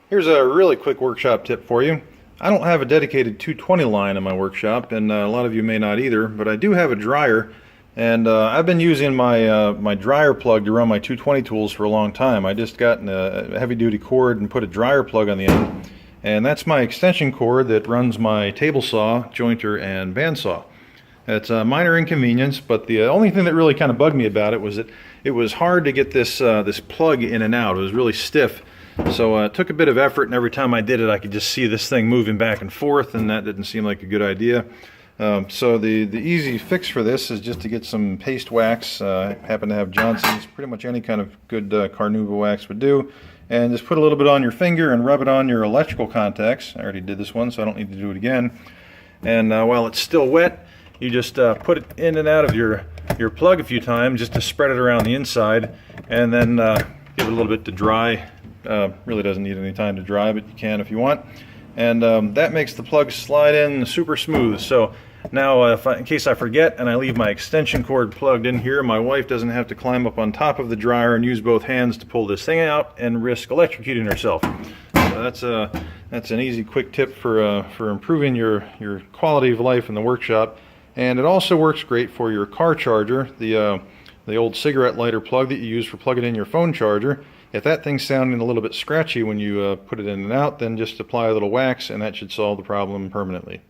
Here's a really quick workshop tip for you. I don't have a dedicated 220 line in my workshop, and a lot of you may not either, but I do have a dryer, and I've been using my dryer plug to run my 220 tools for a long time. I just got a heavy-duty cord and put a dryer plug on the end, and that's my extension cord that runs my table saw, jointer, and bandsaw. It's a minor inconvenience, but the only thing that really kind of bugged me about it was that it was hard to get this plug in and out. It was really stiff. So it took a bit of effort, and every time I did it I could just see this thing moving back and forth, and that didn't seem like a good idea. So the easy fix for this is just to get some paste wax. I happen to have Johnson's. Pretty much any kind of good carnauba wax would do. And just put a little bit on your finger and rub it on your electrical contacts. I already did this one, so I don't need to do it again. And while it's still wet, you just put it in and out of your plug a few times just to spread it around the inside, and then give it a little bit to dry. Really doesn't need any time to dry, but you can if you want. And that makes the plug slide in super smooth. So now in case I forget and I leave my extension cord plugged in here, my wife doesn't have to climb up on top of the dryer and use both hands to pull this thing out and risk electrocuting herself. So that's an easy quick tip for improving your quality of life in the workshop. And it also works great for your car charger, the old cigarette lighter plug that you use for plugging in your phone charger. If that thing's sounding a little bit scratchy when you put it in and out, then just apply a little wax and that should solve the problem permanently.